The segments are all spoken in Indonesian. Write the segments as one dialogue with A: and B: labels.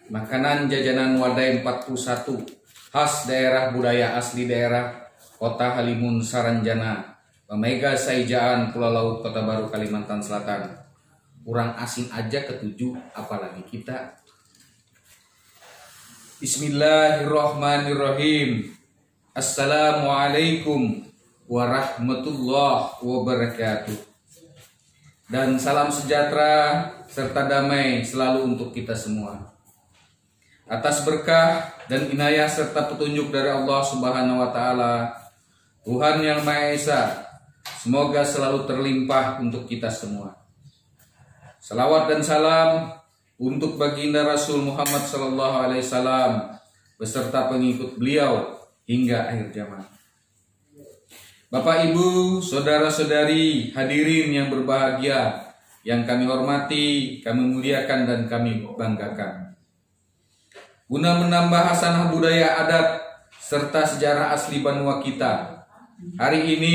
A: Makanan jajanan Wadai 41 khas daerah budaya asli daerah Kota Halimun Saranjana, Pamega Saijaan, Pulau Laut, Kota Baru, Kalimantan Selatan. Kurang asing aja ketujuh, apalagi kita. Bismillahirrahmanirrahim. Assalamualaikum warahmatullahi wabarakatuh. Dan salam sejahtera serta damai selalu untuk kita semua. Atas berkah dan inayah serta petunjuk dari Allah Subhanahu wa taala, Tuhan yang Maha Esa, semoga selalu terlimpah untuk kita semua. Salawat dan salam untuk baginda Rasul Muhammad sallallahu alaihi wasallam beserta pengikut beliau hingga akhir zaman. Bapak, Ibu, saudara-saudari, hadirin yang berbahagia, yang kami hormati, kami muliakan dan kami banggakan. Guna menambah hasanah budaya adat serta sejarah asli Banua kita, hari ini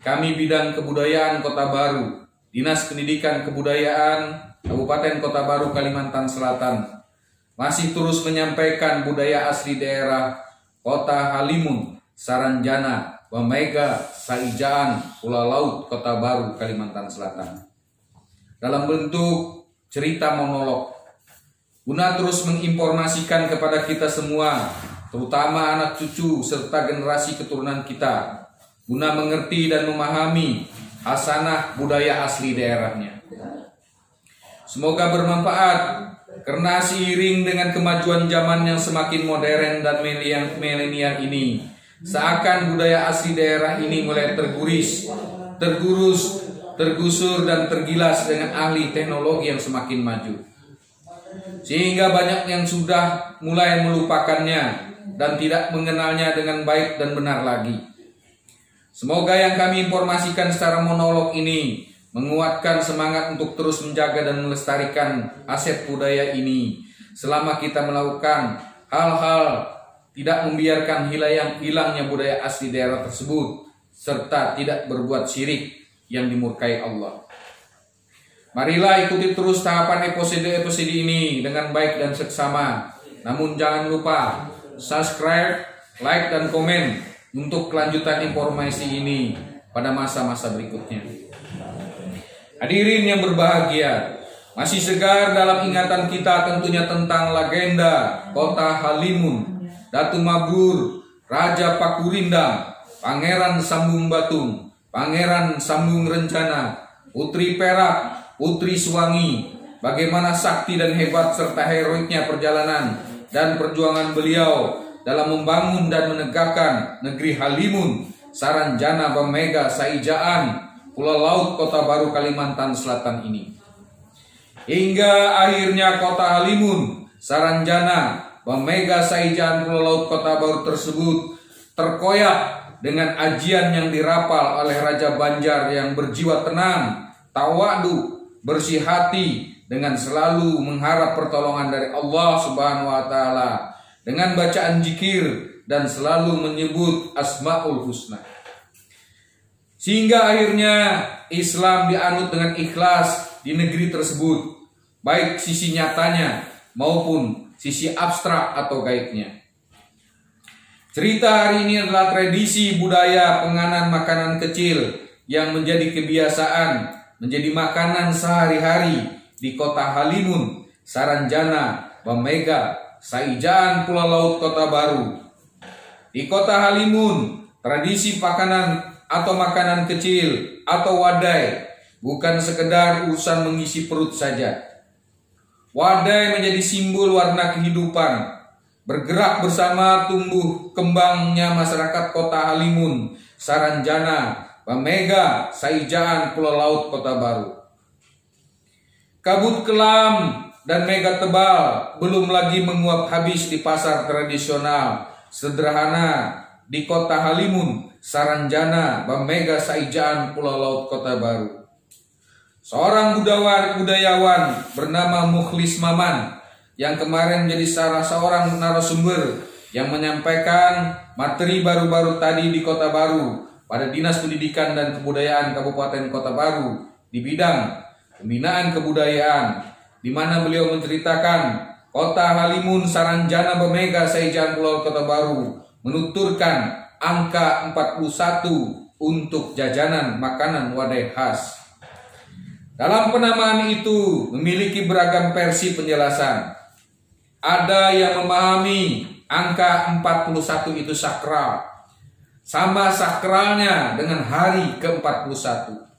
A: kami Bidang Kebudayaan Kota Baru, Dinas Pendidikan Kebudayaan Kabupaten Kota Baru, Kalimantan Selatan, masih terus menyampaikan budaya asli daerah Kota Halimun, Saranjana, Pamega Saijaan, Pulau Laut, Kota Baru, Kalimantan Selatan, dalam bentuk cerita monolog, guna terus menginformasikan kepada kita semua, terutama anak cucu serta generasi keturunan kita, guna mengerti dan memahami hasanah budaya asli daerahnya. Semoga bermanfaat, karena seiring dengan kemajuan zaman yang semakin modern dan milenial ini, seakan budaya asli daerah ini mulai tergurus, tergusur dan tergilas dengan ahli teknologi yang semakin maju. Sehingga banyak yang sudah mulai melupakannya dan tidak mengenalnya dengan baik dan benar lagi. Semoga yang kami informasikan secara monolog ini menguatkan semangat untuk terus menjaga dan melestarikan aset budaya ini selama kita melakukan hal-hal tidak membiarkan hilangnya budaya asli daerah tersebut serta tidak berbuat syirik yang dimurkai Allah. Marilah ikuti terus tahapan episode ini dengan baik dan seksama. Namun jangan lupa subscribe, like, dan komen untuk kelanjutan informasi ini pada masa-masa berikutnya. Hadirin yang berbahagia, masih segar dalam ingatan kita tentunya tentang legenda Kota Halimun, Datu Mabur, Raja Pakurindang, Pangeran Sambung Batung, Pangeran Sambung Rencana, Putri Perak, Putri Suwangi, bagaimana sakti dan hebat serta heroiknya perjalanan dan perjuangan beliau dalam membangun dan menegakkan negeri Halimun, Saranjana, Pamega Saijaan, Pulau Laut, Kota Baru, Kalimantan Selatan ini. Hingga akhirnya Kota Halimun, Saranjana, Pamega Saijaan, Pulau Laut, Kota Baru tersebut terkoyak dengan ajian yang dirapal oleh Raja Banjar yang berjiwa tenang, tawadu, bersih hati, dengan selalu mengharap pertolongan dari Allah Subhanahu wa taala, dengan bacaan zikir dan selalu menyebut Asmaul Husna. Sehingga akhirnya Islam dianut dengan ikhlas di negeri tersebut, baik sisi nyatanya maupun sisi abstrak atau gaibnya. Cerita hari ini adalah tradisi budaya penganan makanan kecil yang menjadi kebiasaan, menjadi makanan sehari-hari di Kota Halimun, Saranjana, Pamega Saijaan, Pulau Laut, Kota Baru. Di Kota Halimun, tradisi makanan atau makanan kecil atau wadai bukan sekedar urusan mengisi perut saja. Wadai menjadi simbol warna kehidupan, bergerak bersama tumbuh kembangnya masyarakat Kota Halimun, Saranjana, Pamega Saijaan, Pulau Laut, Kota Baru. Kabut kelam dan mega tebal belum lagi menguap habis di pasar tradisional sederhana di Kota Halimun, Saranjana, Pamega Saijaan, Pulau Laut, Kota Baru. Seorang budayawan bernama Mukhlis Maman yang kemarin menjadi salah seorang narasumber yang menyampaikan materi baru-baru tadi di Kota Baru pada Dinas Pendidikan dan Kebudayaan Kabupaten Kota Baru di bidang pembinaan kebudayaan, di mana beliau menceritakan Kota Halimun Saranjana Bamega Saijaan Pulau Kota Baru menuturkan angka 41 untuk jajanan makanan wadah khas. Dalam penamaan itu memiliki beragam versi penjelasan. Ada yang memahami angka 41 itu sakral, sama sakralnya dengan hari ke-41.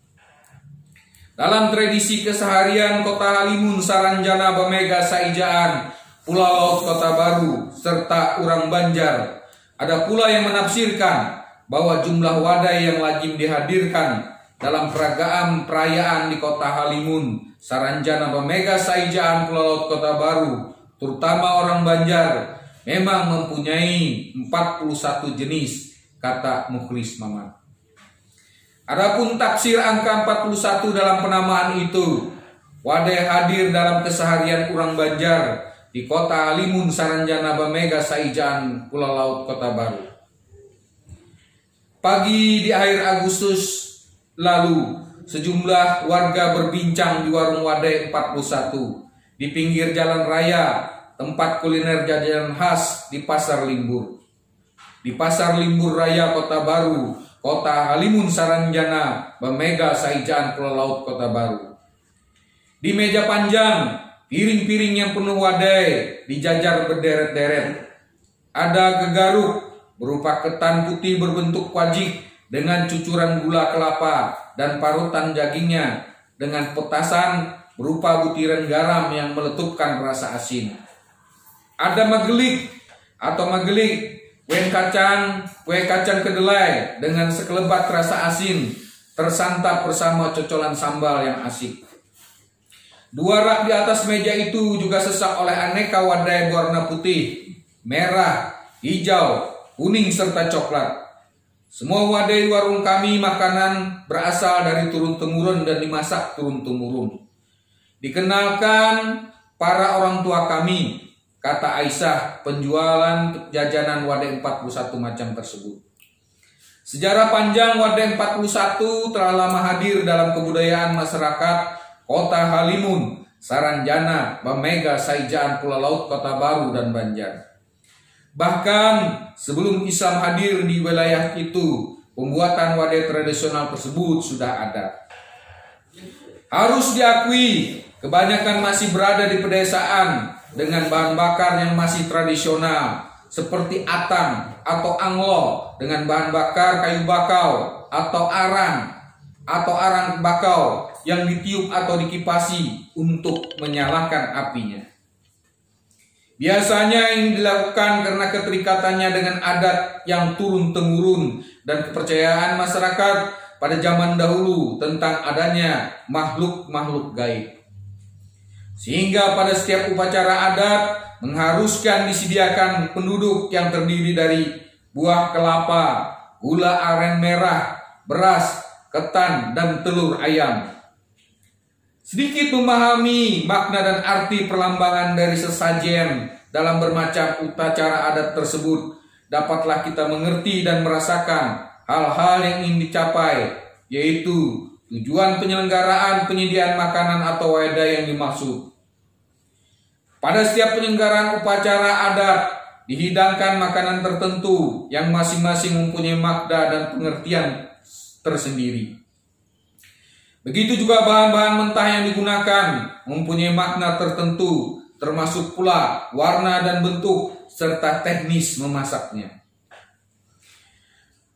A: Dalam tradisi keseharian Kota Halimun Saranjana Bamega Saijaan Pulau Laut Kota Baru serta Urang Banjar, ada pula yang menafsirkan bahwa jumlah wadah yang lazim dihadirkan dalam peragaan perayaan di Kota Halimun Saranjana Bamega Saijaan Pulau Laut Kota Baru, terutama orang Banjar, memang mempunyai 41 jenis, kata Mukhlis Mamat. Adapun tafsir angka 41 dalam penamaan itu, wadah hadir dalam keseharian Urang Banjar di Kota Halimun Saranjana Bamega Saijaan Pulau Laut Kota Baru. Pagi di akhir Agustus lalu, sejumlah warga berbincang di warung wadah 41 di pinggir jalan raya, tempat kuliner jajanan khas di Pasar Limbur. Di Pasar Limbur Raya Kota Baru, Kota Halimun Saranjana Bamega Saijaan Pulau Laut Kota Baru. Di meja panjang, piring-piring yang penuh wadai dijajar berderet-deret. Ada gegaruk berupa ketan putih berbentuk wajik dengan cucuran gula kelapa dan parutan dagingnya dengan petasan berupa butiran garam yang meletupkan rasa asin. Ada magelik atau magelik, kue kacang kedelai dengan sekelebat rasa asin tersantap bersama cocolan sambal yang asik. Dua rak di atas meja itu juga sesak oleh aneka wadai berwarna putih, merah, hijau, kuning serta coklat. Semua wadai warung kami makanan berasal dari turun-temurun dan dimasak turun-temurun. Dikenalkan para orang tua kami, kata Aisyah, penjualan jajanan wadah 41 macam tersebut. Sejarah panjang wadah 41 telah lama hadir dalam kebudayaan masyarakat Kota Halimun Saranjana Bamega Saijaan Pulau Laut Kota Baru dan Banjar. Bahkan sebelum Islam hadir di wilayah itu, pembuatan wadah tradisional tersebut sudah ada. Harus diakui, kebanyakan masih berada di pedesaan dengan bahan bakar yang masih tradisional seperti atang atau anglo dengan bahan bakar kayu bakau atau arang bakau yang ditiup atau dikipasi untuk menyalakan apinya. Biasanya ini dilakukan karena keterikatannya dengan adat yang turun-temurun dan kepercayaan masyarakat pada zaman dahulu tentang adanya makhluk-makhluk gaib. Sehingga pada setiap upacara adat mengharuskan disediakan penduduk yang terdiri dari buah kelapa, gula aren merah, beras, ketan, dan telur ayam. Sedikit memahami makna dan arti perlambangan dari sesajen dalam bermacam upacara adat tersebut, dapatlah kita mengerti dan merasakan hal-hal yang ingin dicapai, yaitu tujuan penyelenggaraan penyediaan makanan atau wadah yang dimaksud. Pada setiap penyelenggaraan upacara adat dihidangkan makanan tertentu yang masing-masing mempunyai makna dan pengertian tersendiri. Begitu juga bahan-bahan mentah yang digunakan mempunyai makna tertentu, termasuk pula warna dan bentuk serta teknis memasaknya.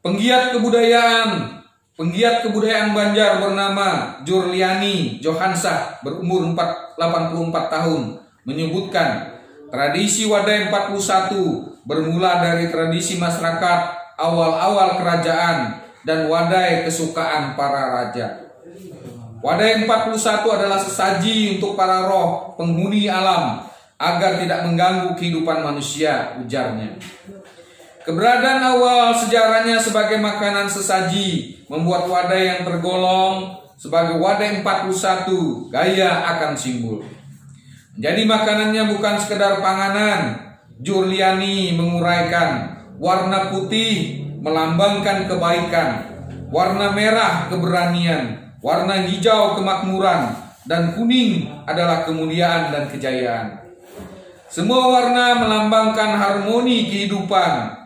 A: Penggiat kebudayaan Banjar bernama Jurliani Johansah berumur 84 tahun menyebutkan tradisi wadah 41 bermula dari tradisi masyarakat awal-awal kerajaan dan wadah kesukaan para raja. Wadah 41 adalah sesaji untuk para roh penghuni alam agar tidak mengganggu kehidupan manusia, ujarnya. Keberadaan awal sejarahnya sebagai makanan sesaji membuat wadah yang tergolong sebagai wadah 41 kaya akan simbol. Jadi makanannya bukan sekedar panganan. Jurliani menguraikan warna putih melambangkan kebaikan, warna merah keberanian, warna hijau kemakmuran, dan kuning adalah kemuliaan dan kejayaan. Semua warna melambangkan harmoni kehidupan.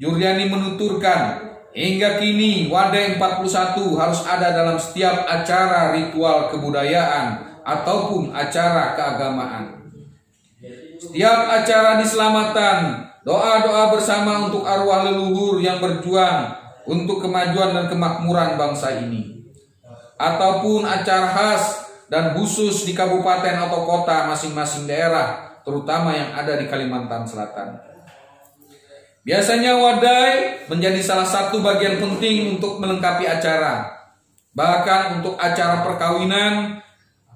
A: Jurliani menuturkan, hingga kini Wadai 41 harus ada dalam setiap acara ritual kebudayaan ataupun acara keagamaan. Setiap acara diselamatan, doa-doa bersama untuk arwah leluhur yang berjuang untuk kemajuan dan kemakmuran bangsa ini. Ataupun acara khas dan khusus di kabupaten atau kota masing-masing daerah, terutama yang ada di Kalimantan Selatan. Biasanya wadai menjadi salah satu bagian penting untuk melengkapi acara. Bahkan untuk acara perkawinan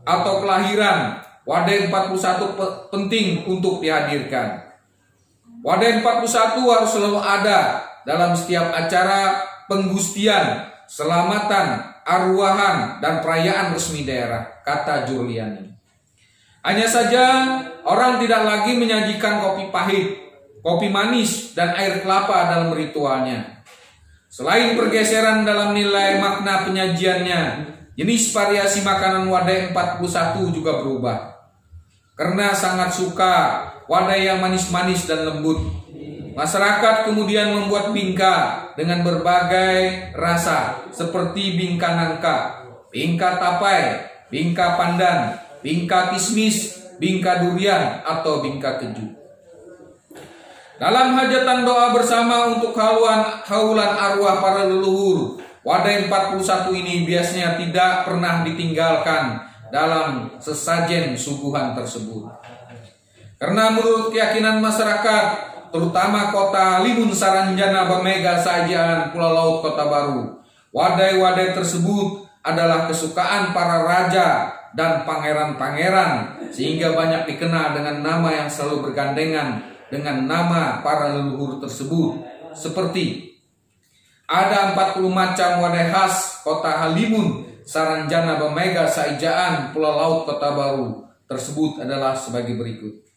A: atau kelahiran, wadai 41 penting untuk dihadirkan. Wadai 41 harus selalu ada dalam setiap acara penggustian, selamatan, arwahan, dan perayaan resmi daerah, kata Jurliani. Hanya saja orang tidak lagi menyajikan kopi pahit, kopi manis, dan air kelapa dalam ritualnya. Selain pergeseran dalam nilai makna penyajiannya, jenis variasi makanan wadai 41 juga berubah. Karena sangat suka wadai yang manis-manis dan lembut, masyarakat kemudian membuat bingka dengan berbagai rasa seperti bingka nangka, bingka tapai, bingka pandan, bingka kismis, bingka durian, atau bingka keju. Dalam hajatan doa bersama untuk haulan arwah para leluhur, wadai 41 ini biasanya tidak pernah ditinggalkan dalam sesajen suguhan tersebut. Karena menurut keyakinan masyarakat, terutama kota Halimun Saranjana Bamega Sajian Pulau Laut Kota Baru, wadai-wadai tersebut adalah kesukaan para raja dan pangeran-pangeran, sehingga banyak dikenal dengan nama yang selalu bergandengan dengan nama para leluhur tersebut. Seperti ada 40 macam wadai khas kota Halimun Saranjana Bamega Saijaan Pulau Laut Kota Baru. Tersebut adalah sebagai berikut.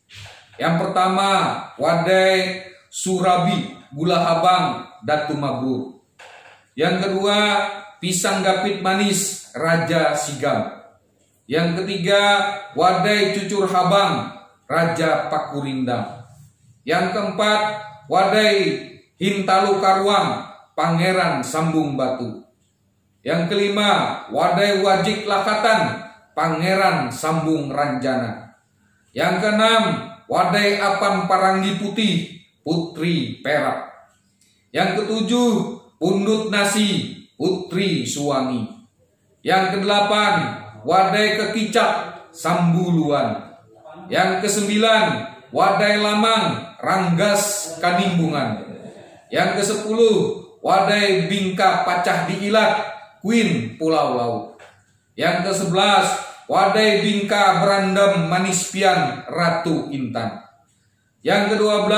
A: Yang pertama, wadai surabi, gula habang, datu mabrur. Yang kedua, pisang gapit manis, raja sigam. Yang ketiga, wadai cucur habang, raja pakurindam. Yang keempat, wadai hintalu karuang, pangeran sambung batu. Yang kelima, wadai wajik lakatan, pangeran sambung ranjana. Yang keenam, wadai apam paranggi putih, putri perak. Yang ketujuh, undut nasi, putri suwangi. Yang kedelapan, wadai kekicap, sambuluan. Yang kesembilan, wadai lamang, ranggas kanimbungan. Yang kesepuluh, wadai bingka pacah diilat, Queen Pulau Laut. Yang ke-11, wadai bingka berandam manis pian, Ratu Intan. Yang ke-12,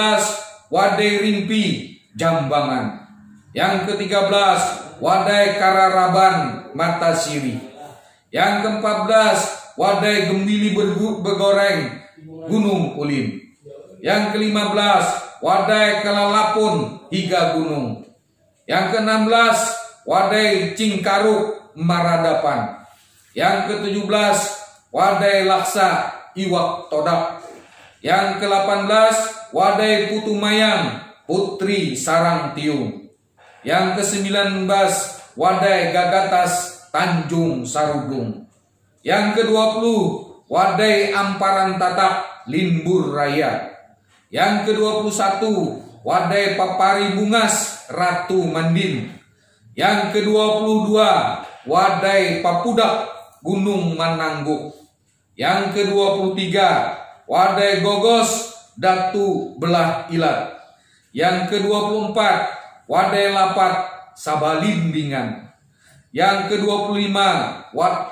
A: wadai rimpi, Jambangan. Yang ke-13, wadai kararaban, Mata Siri. Yang ke-14, wadai gembili begoreng, Gunung Ulin. Yang ke-15, wadai kelalapun, Higa Gunung. Yang ke-16, wadai cingkaruk, Maradapan. Yang ke-17, wadai laksa, Iwak Todak. Yang ke-18, wadai putu mayang, Putri Sarang Tiung. Yang ke-19, wadai gagatas, Tanjung Sarugung. Yang ke-20, wadai amparan tatak, Limbur Raya. Yang ke-21, wadai papari bungas, Ratu Mandin. Yang ke-22, wadai papudak, Gunung Manangguk. Yang ke-23, wadai gogos, Datu Belah Ilat. Yang ke-24, wadai lapat, Sabalimbingan. Yang ke-25,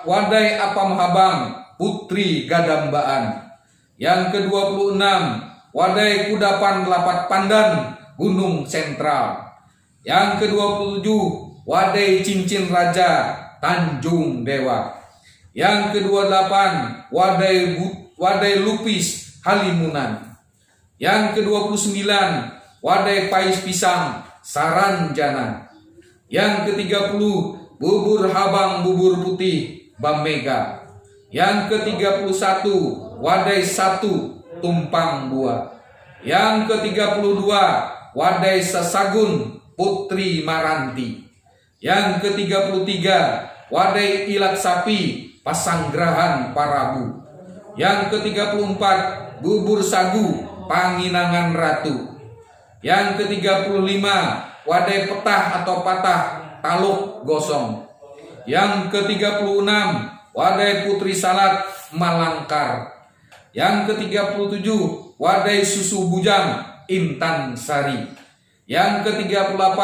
A: wadai apam habang, Putri Gadambaan. Yang ke-26, wadai kudapan lapat pandan, Gunung Sentral. Yang ke-27, wadai cincin raja, Tanjung Dewa. Yang ke-28, wadai lupis, Halimunan. Yang ke-29, wadai pais pisang, Saranjana. Yang ke-30, bubur habang bubur putih, Bamega. Yang ke-31, wadai satu, tumpang buah. Yang ke-32 Wadai Sasagun Putri Maranti. Yang ke-33 Wadai Ilat Sapi Pasanggrahan Parabu. Yang ke-34 Bubur Sagu Panginangan Ratu. Yang ke-35 Wadai Petah atau Patah Taluk Gosong. Yang ke-36 Wadai Putri Salat Malangkar. Yang ke-37 Wadai Susu Bujang Intan Sari. Yang ke-38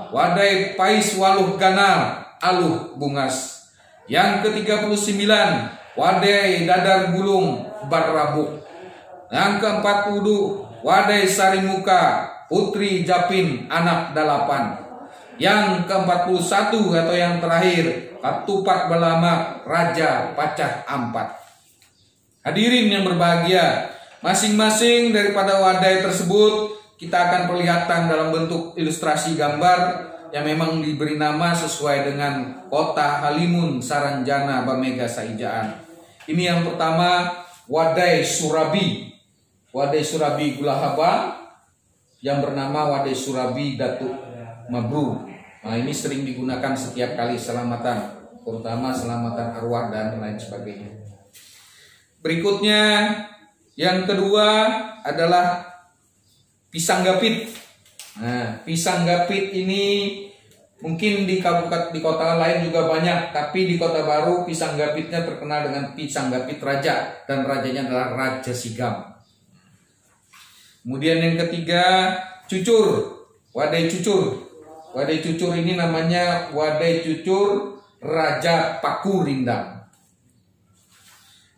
A: Wadai Pais Waluh Ganal Aluh Bungas. Yang ke-39 Wadai Dadar Gulung Barabuk. Yang ke-40 Wadai Sarimuka Putri Japin Anak Dalapan. Yang ke-41 atau yang terakhir Katupak Balama Raja Pacah Ampat. Hadirin yang berbahagia, masing-masing daripada wadai tersebut kita akan perlihatkan dalam bentuk ilustrasi gambar yang memang diberi nama sesuai dengan kota Halimun Saranjana Bamega Saijaan. Ini yang pertama Wadai Surabi. Wadai Surabi Gulahaba yang bernama Wadai Surabi Datuk Mabru. Nah, ini sering digunakan setiap kali selamatan, terutama selamatan arwah dan lain sebagainya. Berikutnya yang kedua adalah pisang gapit. Nah, pisang gapit ini mungkin di kabupaten di kota lain juga banyak, tapi di Kota Baru pisang gapitnya terkenal dengan pisang gapit raja dan rajanya adalah Raja Sigam. Kemudian yang ketiga cucur, wadai cucur. Wadai cucur ini namanya Wadai Cucur Raja Paku Rindang.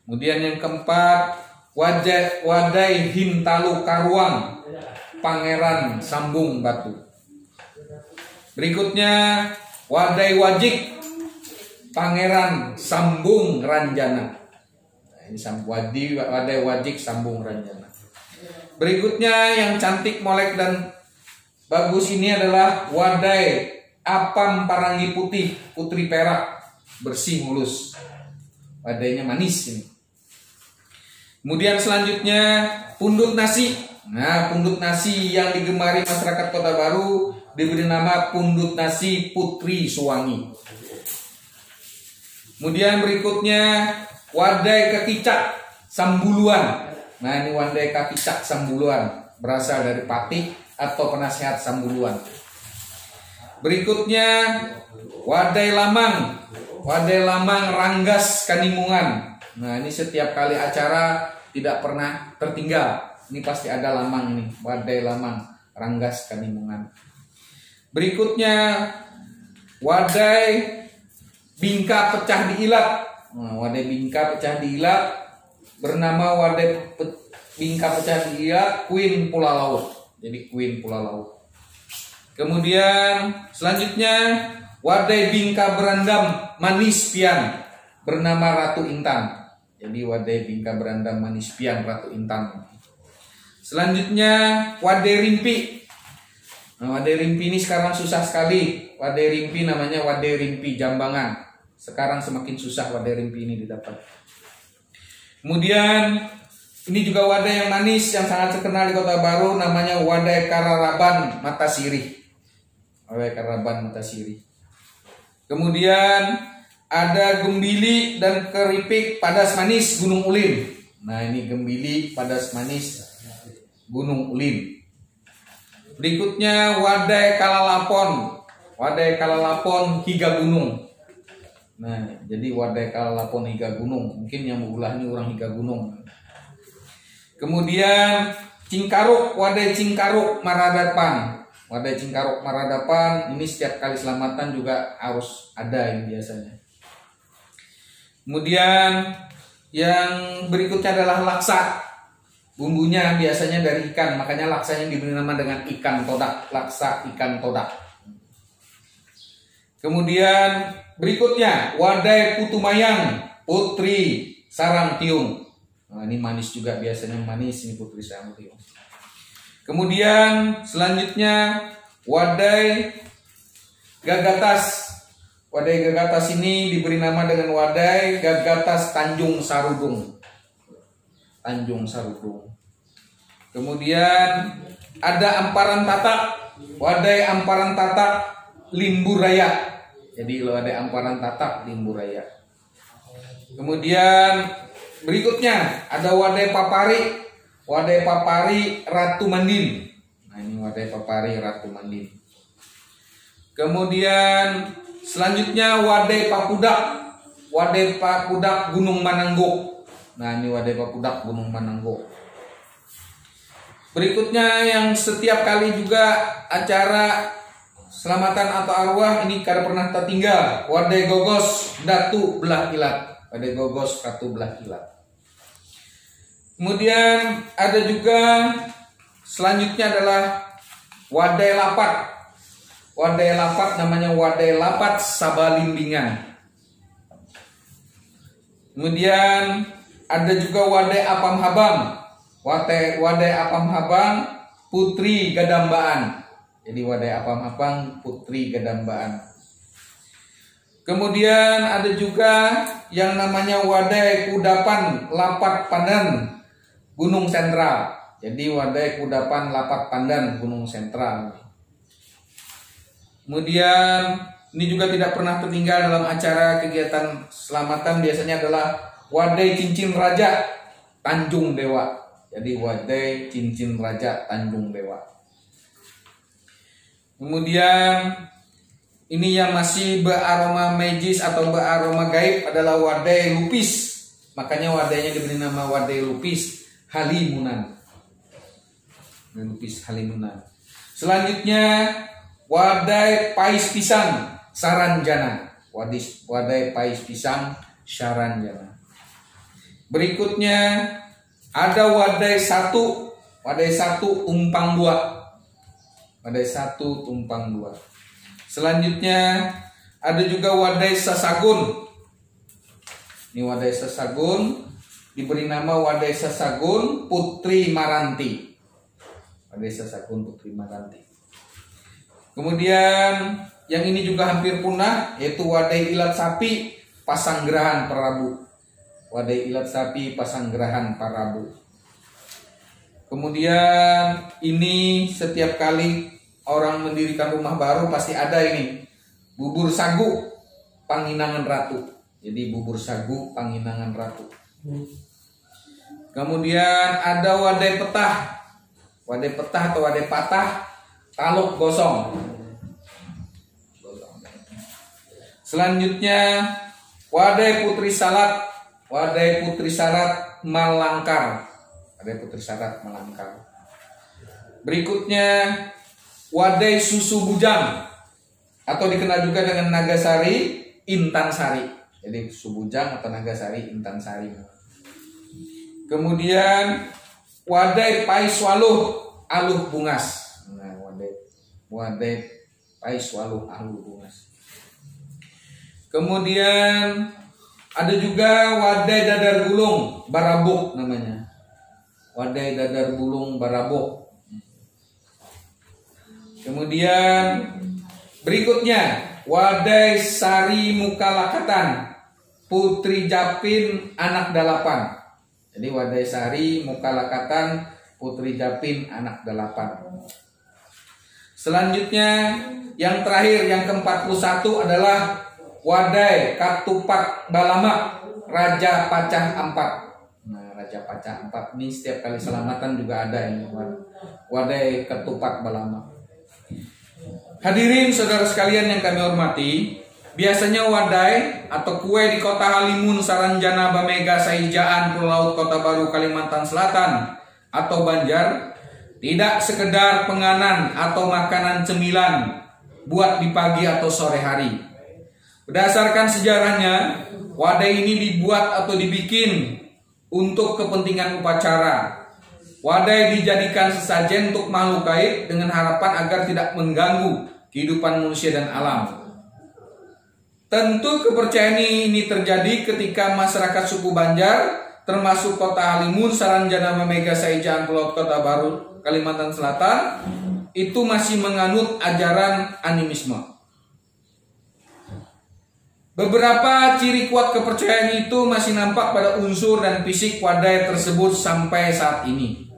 A: Kemudian yang keempat Wadai Hintalu Karuang Pangeran Sambung Batu. Berikutnya Wadai Wajik Pangeran Sambung Ranjana. Nah, ini Wadai Wajik Sambung Ranjana. Berikutnya yang cantik, molek dan bagus ini adalah Wadai Apam Parangi Putih Putri Perak Bersih Mulus. Wadainya manis ini. Kemudian selanjutnya pundut nasi. Nah, pundut nasi yang digemari masyarakat Kota Baru diberi nama pundut nasi Putri Suwangi. Kemudian berikutnya Wadai Kekicak Sambuluan. Nah, ini Wadai Kekicak Sambuluan berasal dari patih atau penasehat Sambuluan. Berikutnya Wadai Lamang. Wadai Lamang Ranggas Kanimungan. Nah, ini setiap kali acara tidak pernah tertinggal. Ini pasti ada lamang ini, Wadai Lamang Ranggas Kanimungan. Berikutnya Wadai Bingka Pecah Diilat. Nah, Wadai Bingka Pecah Diilat bernama Wadai Bingka Pecah Diilat Queen Pulau Laut. Jadi Queen Pulau Laut. Kemudian selanjutnya Wadai Bingka Berandam Manis Pian bernama Ratu Intan. Jadi Wadai Bingka Berandam Manis Pian Ratu Intan. Selanjutnya Wadai Rimpi. Nah, Wadai Rimpi ini sekarang susah sekali. Wadai Rimpi namanya Wadai Rimpi Jambangan. Sekarang semakin susah Wadai Rimpi ini didapat. Kemudian ini juga wadai yang manis yang sangat terkenal di Kota Baru, namanya Wadai Kararaban Mata Sirih. Wadai Kararaban Mata Sirih. Kemudian ada Gembili dan Keripik Padas Manis Gunung Ulin. Nah, ini Gembili Padas Manis Gunung Ulin. Berikutnya Wadai Kalalapon. Wadai Kalalapon Higa Gunung. Nah, jadi Wadai Kalalapon Higa Gunung. Mungkin yang berulah ini orang Higa Gunung. Kemudian Cingkaruk, Wadai Cingkaruk Maradapan. Wadai Cingkaruk Maradapan ini setiap kali selamatan juga harus ada ini biasanya. Kemudian yang berikutnya adalah laksa. Bumbunya biasanya dari ikan, makanya laksanya diberi nama dengan ikan todak. Laksa ikan todak. Kemudian berikutnya Wadai Putumayang Putri Sarang Tiung. Nah, ini manis juga, biasanya manis ini Putri Sarang Tiung. Kemudian selanjutnya Wadai Gagatas. Wadai Gagatas ini diberi nama dengan Wadai Gagatas Tanjung Sarudung. Tanjung Sarudung. Kemudian ada Amparan Tatak, Wadai Amparan Tatak Limbu Raya. Jadi lo ada Amparan Tatak Limbu Raya. Kemudian berikutnya ada Wadai Papari Ratu Mandin. Nah ini Wadai Papari Ratu Mandin. Kemudian selanjutnya Wadai Papudak Gunung Manangguk. Nah ini Wadai Papudak Gunung Manangguk. Berikutnya yang setiap kali juga acara selamatan atau arwah ini kada pernah tertinggal, Wadai Gogos Datu Belah Ilat. Wadai Gogos Datu Belah Ilat. Kemudian ada juga selanjutnya adalah Wadai Lapat. Wadai Lapat namanya Wadai Lapat Sabalimbingan. Kemudian ada juga Wadai Apam Habang. Wadai Apam Habang Putri Gadambaan. Jadi Wadai Apam Habang Putri Gadambaan. Kemudian ada juga yang namanya Wadai Kudapan Lapat Pandan Gunung Sentral. Jadi Wadai Kudapan Lapat Pandan Gunung Sentral. Kemudian ini juga tidak pernah tertinggal dalam acara kegiatan selamatan, biasanya adalah Wadai Cincin Raja Tanjung Dewa. Jadi Wadai Cincin Raja Tanjung Dewa. Kemudian ini yang masih beraroma magis atau beraroma gaib adalah Wadai Lupis. Makanya wadainya diberi nama Wadai Lupis Halimunan. Lupis Halimunan. Selanjutnya Wadai Pais Pisang Saranjana. Wadai Pais Pisang Saranjana. Berikutnya ada Wadai Satu Tumpang Dua. Wadai Satu Tumpang Dua. Selanjutnya ada juga Wadai Sasagun. Ini Wadai Sasagun diberi nama Wadai Sasagun Putri Maranti. Wadai Sasagun Putri Maranti. Kemudian yang ini juga hampir punah, yaitu Wadai Ilat Sapi Pasanggerahan Parabu. Wadai Ilat Sapi Pasanggerahan Parabu. Kemudian ini setiap kali orang mendirikan rumah baru pasti ada ini bubur sagu Panginangan Ratu. Jadi bubur sagu Panginangan Ratu. Kemudian ada Wadai Petah. Wadai Petah atau Wadai Patah Taluk Gosong. Selanjutnya Wadai Putri Salat. Wadai Putri Salat Malangkar. Wadai Putri Salat Malangkar. Berikutnya Wadai Susu Bujang atau dikenal juga dengan Nagasari Intan Sari. Jadi Susu Bujang atau Nagasari Intan Sari. Kemudian Wadai Pais Waluh Aluh Bungas. Nah, Wadai Pais Waluh Aluh Bungas. Kemudian ada juga Wadai Dadar Bulung Barabuk namanya. Wadai Dadar Bulung Barabuk. Kemudian berikutnya Wadai Sari Mukalakatan Putri Japin Anak Dalapan. Jadi Wadai Sari Mukalakatan Putri Japin Anak Dalapan. Selanjutnya yang terakhir yang ke-41 adalah Wadai Katupak Balamak Raja Pacah Ampat. Nah, Raja Pacah Ampat ini setiap kali selamatan juga ada ini Wadai Ketupak Balamak. Hadirin saudara sekalian yang kami hormati, biasanya wadai atau kue di Kota Halimun, Saranjana, Bamega, Saijaan, Pulau Laut, Kota Baru, Kalimantan Selatan atau Banjar tidak sekedar penganan atau makanan cemilan buat di pagi atau sore hari. Berdasarkan sejarahnya, wadai ini dibuat atau dibikin untuk kepentingan upacara. Wadai dijadikan sesajen untuk makhluk gaib dengan harapan agar tidak mengganggu kehidupan manusia dan alam. Tentu kepercayaan ini terjadi ketika masyarakat suku Banjar, termasuk Kota Halimun, Saranjana, Bamega, Saijaan, Pulau Kota Baru, Kalimantan Selatan, itu masih menganut ajaran animisme. Beberapa ciri kuat kepercayaan itu masih nampak pada unsur dan fisik wadai tersebut sampai saat ini,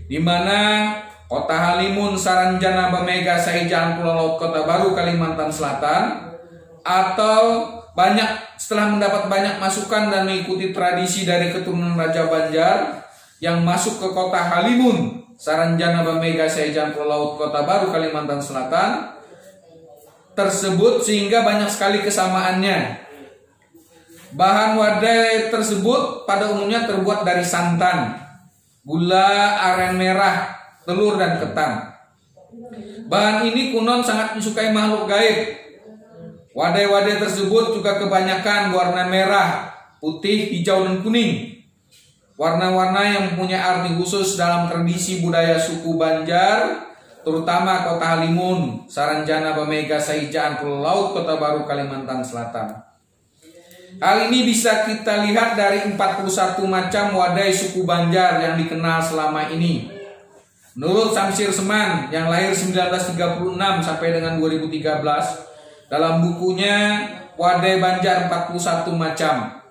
A: di mana Kota Halimun, Saranjana, Bamega, Saijaan, Pulau Laut, Kota Baru, Kalimantan Selatan, atau setelah mendapat banyak masukan dan mengikuti tradisi dari keturunan Raja Banjar yang masuk ke Kota Halimun, Saranjana, Bamega, Saijaan, Pulau Laut, Kota Baru, Kalimantan Selatan tersebut, sehingga banyak sekali kesamaannya. Bahan wadai tersebut pada umumnya terbuat dari santan, gula aren merah, telur, dan ketan. Bahan ini konon sangat disukai makhluk gaib. Wadai-wadai tersebut juga kebanyakan warna merah, putih, hijau, dan kuning. Warna-warna yang mempunyai arti khusus dalam tradisi budaya suku Banjar, terutama Kota Halimun, Saranjana, Bamega, Saijaan, Pulau Laut, Kota Baru, Kalimantan Selatan. Hal ini bisa kita lihat dari 41 macam wadai suku Banjar yang dikenal selama ini. Menurut Samsir Seman yang lahir 1936 sampai dengan 2013, dalam bukunya Wadai Banjar 41 macam.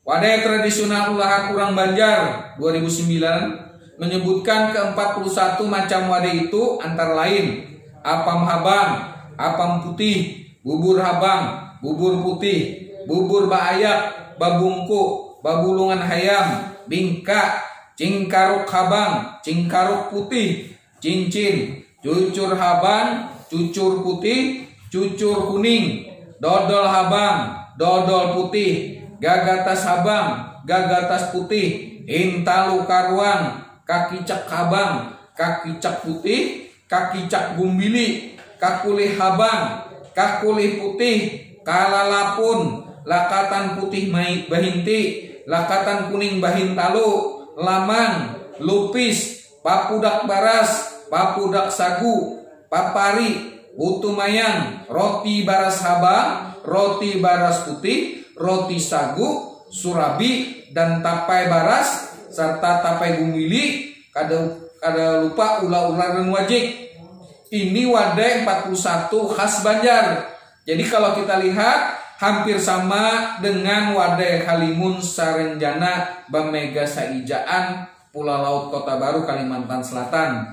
A: Wadai tradisional Ulahan Urang Banjar 2009 menyebutkan ke-41 macam wadai itu antara lain apam habang, apam putih, bubur habang, bubur putih, bubur baayak, babungku, babulungan hayam, bingka, cingkaruk habang, cingkaruk putih, cincin, cucur habang, cucur putih, cucur kuning, dodol habang, dodol putih, gagatas habang, gagatas putih, intalu karuang, kaki cak habang, kaki cak putih, kaki cak gumbili, kakulih habang, kakulih putih, kalalapun, lakatan putih bahinti, lakatan kuning bahintalu, lamang, lupis, papudak baras, papudak sagu, papari, putu mayang, roti baras habang, roti baras putih, roti sagu, surabi, dan tapai baras, serta tapai gumili, kada lupa ular-ular dan wajik. Ini wadai 41 khas Banjar. Jadi kalau kita lihat hampir sama dengan wadai Halimun, Saranjana, Bamega, Saijaan, Pulau Laut, Kota Baru, Kalimantan Selatan.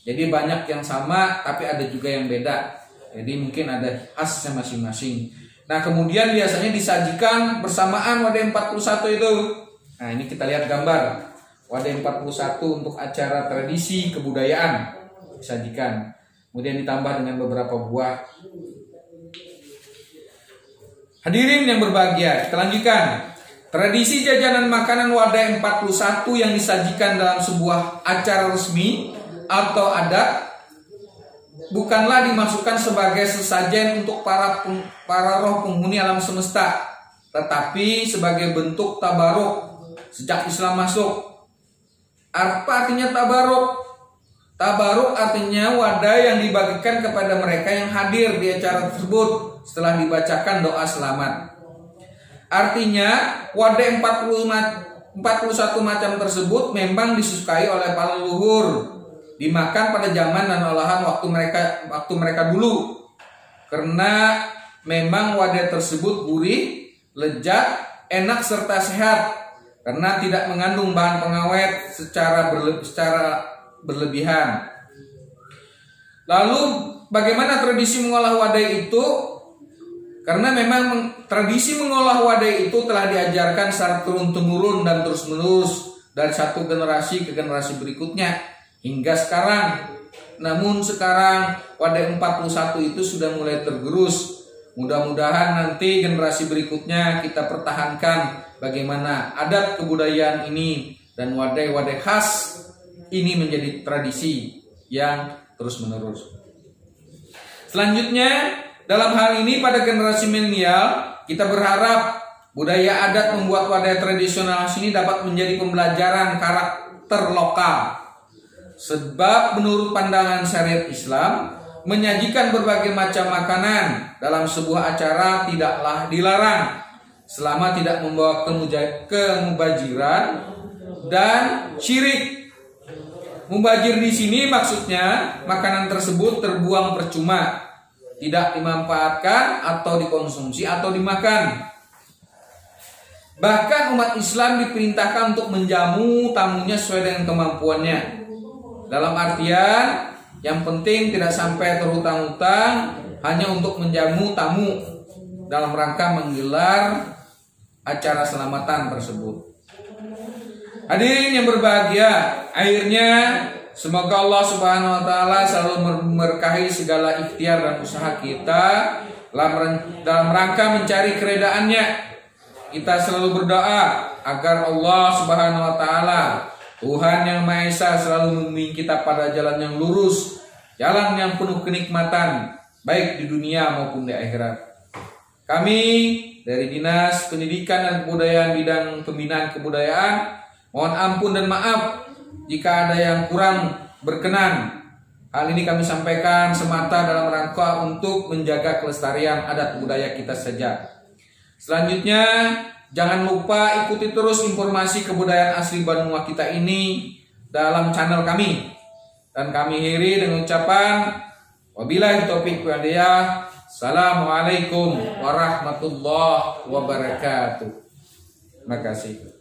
A: Jadi banyak yang sama tapi ada juga yang beda. Jadi mungkin ada khasnya masing-masing. Nah kemudian biasanya disajikan bersamaan wadai 41 itu. Nah ini kita lihat gambar wadai 41 untuk acara tradisi kebudayaan disajikan. Kemudian ditambah dengan beberapa buah. Hadirin yang berbahagia, kita lanjutkan. Tradisi jajanan makanan wadai 41 yang disajikan dalam sebuah acara resmi atau adat bukanlah dimasukkan sebagai sesajen untuk para roh penghuni alam semesta, tetapi sebagai bentuk tabaruk sejak Islam masuk. Apa artinya tabaruk? Tabaruk artinya wadai yang dibagikan kepada mereka yang hadir di acara tersebut setelah dibacakan doa selamat. Artinya wadai 41 macam tersebut memang disukai oleh para leluhur, dimakan pada zaman dan olahan waktu mereka dulu, karena memang wadai tersebut gurih, lezat, enak serta sehat karena tidak mengandung bahan pengawet secara berlebihan. Lalu bagaimana tradisi mengolah wadai itu? Karena memang tradisi mengolah wadai itu telah diajarkan secara turun-temurun dan terus-menerus dari satu generasi ke generasi berikutnya hingga sekarang. Namun sekarang wadai 41 itu sudah mulai tergerus. Mudah-mudahan nanti generasi berikutnya kita pertahankan bagaimana adat kebudayaan ini dan wadai-wadai khas ini menjadi tradisi yang terus-menerus. Selanjutnya, dalam hal ini pada generasi milenial, kita berharap budaya adat membuat wadai tradisional ini dapat menjadi pembelajaran karakter lokal. Sebab menurut pandangan syariat Islam, menyajikan berbagai macam makanan dalam sebuah acara tidaklah dilarang selama tidak membawa kemubajiran dan syirik. Mubajir di sini maksudnya makanan tersebut terbuang percuma. tidak dimanfaatkan atau dikonsumsi atau dimakan. Bahkan umat Islam diperintahkan untuk menjamu tamunya sesuai dengan kemampuannya. Dalam artian yang penting tidak sampai terhutang-hutang hanya untuk menjamu tamu dalam rangka menggelar acara selamatan tersebut. Hadirin yang berbahagia, akhirnya semoga Allah Subhanahu wa taala selalu memberkahi segala ikhtiar dan usaha kita dalam rangka mencari keredaannya. Kita selalu berdoa agar Allah Subhanahu wa taala, Tuhan yang Maha Esa, selalu membimbing kita pada jalan yang lurus, jalan yang penuh kenikmatan, baik di dunia maupun di akhirat. Kami dari Dinas Pendidikan dan Kebudayaan bidang pembinaan kebudayaan mohon ampun dan maaf jika ada yang kurang berkenan. Hal ini kami sampaikan semata dalam rangka untuk menjaga kelestarian adat budaya kita saja. Selanjutnya, jangan lupa ikuti terus informasi kebudayaan asli Banua kita ini dalam channel kami. Dan kami akhiri dengan ucapan wabillahi taufiq wal hidayah. Assalamualaikum warahmatullahi wabarakatuh. Terima kasih.